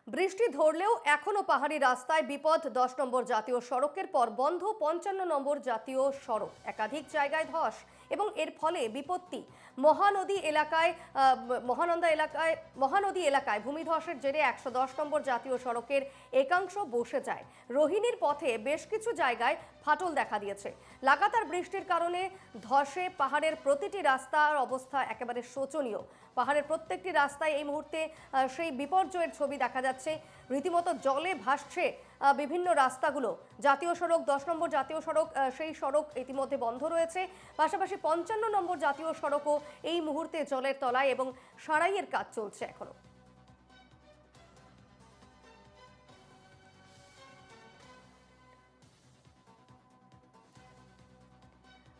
বৃষ্টি ধরলেও এখনো পাহাড়ি রাস্তায় বিপদ। ১০ নম্বর জাতীয় সড়কের পর বন্ধ ৫৫ নম্বর জাতীয় সড়ক, একাধিক জায়গায় ধস এবং এর ফলে বিপত্তি। মহানদী এলাকায় ভূমিধসের জেরে ১১০ নম্বর জাতীয় সড়কের একাংশ বসে যায়। রোহিণীর পথে বেশ কিছু জায়গায় ফাটল দেখা দিয়েছে। লাগাতার বৃষ্টির কারণে ধসে পাহাড়ের প্রতিটি রাস্তার অবস্থা একেবারে শোচনীয়। পাহাড়ের প্রত্যেকটি রাস্তায় এই মুহূর্তে সেই বিপর্যয়ের ছবি দেখা যাচ্ছে। রীতিমতো জলে ভাসছে বিভিন্ন রাস্তাগুলো। জাতীয় সড়ক ১০ নম্বর জাতীয় সড়ক, সেই সড়ক ইতিমধ্যে বন্ধ রয়েছে। পাশাপাশি ৫৫ নম্বর জাতীয় সড়কও এই মুহূর্তে জলের তলায় এবং সারাইয়ের কাজ চলছে এখনো।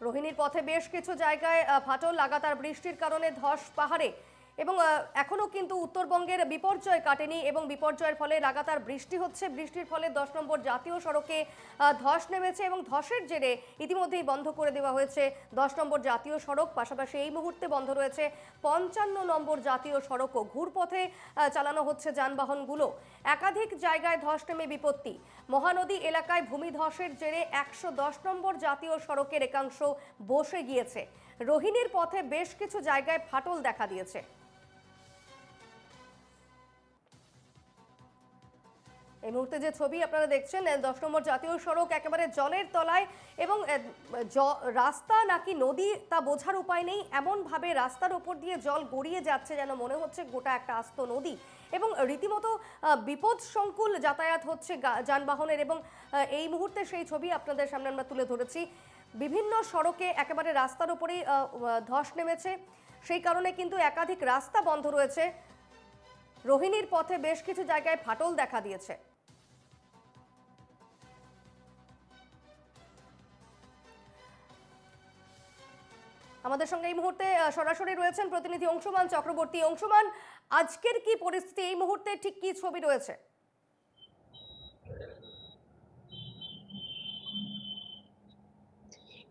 রোহিণীর পথে বেশ কিছু জায়গায় ফাটল, লাগাতার বৃষ্টির কারণে ধস পাহাড়ে এবং এখনো কিন্তু উত্তরবঙ্গের বিপর্যয় কাটেনি এবং বিপর্যয়ের ফলে লাগাতার বৃষ্টি হচ্ছে। বৃষ্টির ফলে ১০ নম্বর জাতীয় সড়কে ধস নেমেছে এবং ধসের জেরে ইতিমধ্যেই বন্ধ করে দেওয়া হয়েছে ১০ নম্বর জাতীয় সড়ক। পাশাপাশি এই মুহূর্তে বন্ধ রয়েছে ৫৫ নম্বর জাতীয় সড়কও। ঘুরপথে চালানো হচ্ছে যানবাহনগুলো। একাধিক জায়গায় ধস নেমে বিপত্তি। মহানদী এলাকায় ভূমিধসের জেরে ১১০ নম্বর জাতীয় সড়কের একাংশ বসে গিয়েছে। রোহিণীর পথে বেশ কিছু জায়গায় ফাটল দেখা দিয়েছে। এই মুহূর্তে যে ছবি আপনারা দেখছেন, ১০ নম্বর জাতীয় সড়ক একেবারে জলের তলায় এবং রাস্তা নাকি নদী তা বোঝার উপায় নেই। এমনভাবে রাস্তার ওপর দিয়ে জল গড়িয়ে যাচ্ছে যেন মনে হচ্ছে গোটা একটা আস্ত নদী এবং রীতিমতো বিপদ সংকুল যাতায়াত হচ্ছে যানবাহনের। এবং এই মুহূর্তে সেই ছবি আপনাদের সামনে আমরা তুলে ধরেছি। বিভিন্ন সড়কে একেবারে রাস্তার উপরেই ধস নেমেছে, সেই কারণে কিন্তু একাধিক রাস্তা বন্ধ রয়েছে। রোহিণীর পথে বেশ কিছু জায়গায় ফাটল দেখা দিয়েছে। আমাদের সঙ্গে এই মুহূর্তে সরাসরি রয়েছেন প্রতিনিধি অংশুমান চক্রবর্তী। অংশুমান, আজকের কি পরিস্থিতি, এই মুহূর্তে ঠিক কি ছবি রয়েছে?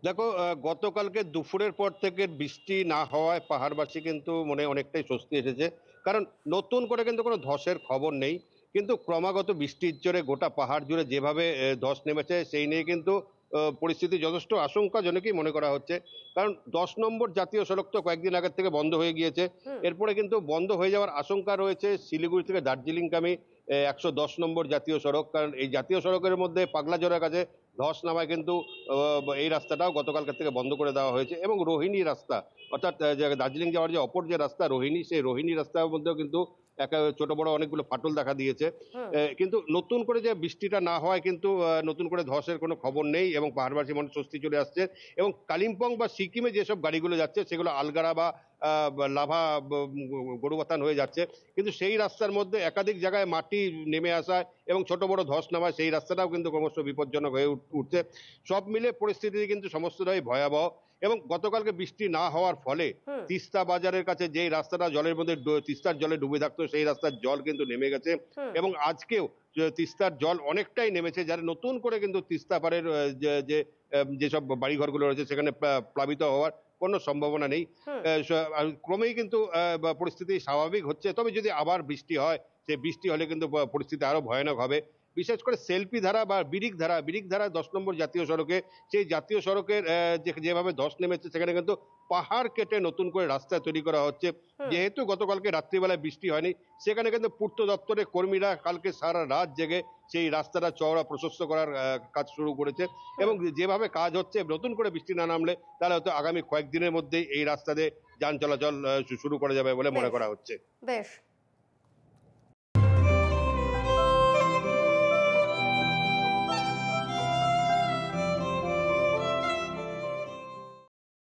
দেখো, গতকালকে দুপুরের পর থেকে বৃষ্টি না হওয়ায় পাহাড়বাসী কিন্তু মনে অনেকটাই স্বস্তি এসেছে। কারণ নতুন করে কিন্তু কোনো ধসের খবর নেই, কিন্তু ক্রমাগত বৃষ্টির জোরে গোটা পাহাড় জুড়ে যেভাবে ধস নেমেছে সেই নিয়ে কিন্তু পরিস্থিতি যথেষ্ট আশঙ্কাজনকই মনে করা হচ্ছে। কারণ ১০ নম্বর জাতীয় সড়ক তো কয়েকদিন আগের থেকে বন্ধ হয়ে গিয়েছে। এরপরে কিন্তু বন্ধ হয়ে যাওয়ার আশঙ্কা রয়েছে শিলিগুড়ি থেকে দার্জিলিংগামী ১১০ নম্বর জাতীয় সড়ক। কারণ এই জাতীয় সড়কের মধ্যে পাগলাঝোড়ার কাছে ধস নামায় কিন্তু এই রাস্তাটাও গতকালকের থেকে বন্ধ করে দেওয়া হয়েছে। এবং রোহিণী রাস্তা, অর্থাৎ দার্জিলিং যাওয়ার যে অপর যে রাস্তা রোহিণী, সেই রোহিণী রাস্তার মধ্যেও কিন্তু ছোট বড় অনেকগুলো ফাটল দেখা দিয়েছে। কিন্তু নতুন করে যে বৃষ্টিটা না হওয়ায় কিন্তু নতুন করে ধসের কোনো খবর নেই এবং পাহাড়বাসী মনে স্বস্তি চলে আসছে। এবং কালিম্পং বা সিকিমে যেসব গাড়িগুলো যাচ্ছে সেগুলো আলগাড়া বা লাভা গরুবাথান হয়ে যাচ্ছে, কিন্তু সেই রাস্তার মধ্যে একাধিক জায়গায় মাটি নেমে আসায় এবং ছোট বড় ধস নামায় সেই রাস্তাটাও কিন্তু ক্রমশ বিপজ্জনক হয়ে উঠছে। সব মিলে পরিস্থিতি কিন্তু সমস্তটাই ভয়াবহ। এবং গতকালকে বৃষ্টি না হওয়ার ফলে তিস্তা বাজারের কাছে যেই রাস্তাটা জলের মধ্যে তিস্তার জলে ডুবে থাকতো সেই রাস্তার জল কিন্তু নেমে গেছে। এবং আজকেও তিস্তার জল অনেকটাই নেমেছে, যারা নতুন করে কিন্তু তিস্তা পাড়ের যেসব বাড়িঘরগুলো রয়েছে সেখানে প্লাবিত হওয়ার কোনো সম্ভাবনা নেই। ক্রমেই কিন্তু পরিস্থিতি স্বাভাবিক হচ্ছে। তবে যদি আবার বৃষ্টি হয়, সেই বৃষ্টি হলে কিন্তু পরিস্থিতি আরো ভয়ানক হবে। বিশেষ করে সেলফি ধারা বা বিরিক ধারা ১০ নম্বর জাতীয় সড়কে, সেই জাতীয় সড়কের যেভাবে ধস নেমেছে সেখানে কিন্তু পাহাড় কেটে নতুন করে রাস্তা তৈরি করা হচ্ছে। যেহেতু গতকালকে রাত্রিবেলায় বৃষ্টি হয়নি, সেখানে কিন্তু পূর্ত দপ্তরের কর্মীরা কালকে সারা রাত জেগে সেই রাস্তাটা চওড়া প্রশস্ত করার কাজ শুরু করেছে। এবং যেভাবে কাজ হচ্ছে, নতুন করে বৃষ্টি না নামলে তাহলে হয়তো আগামী কয়েকদিনের মধ্যেই এই রাস্তা দিয়ে যান চলাচল শুরু করা যাবে বলে মনে করা হচ্ছে। বেশ।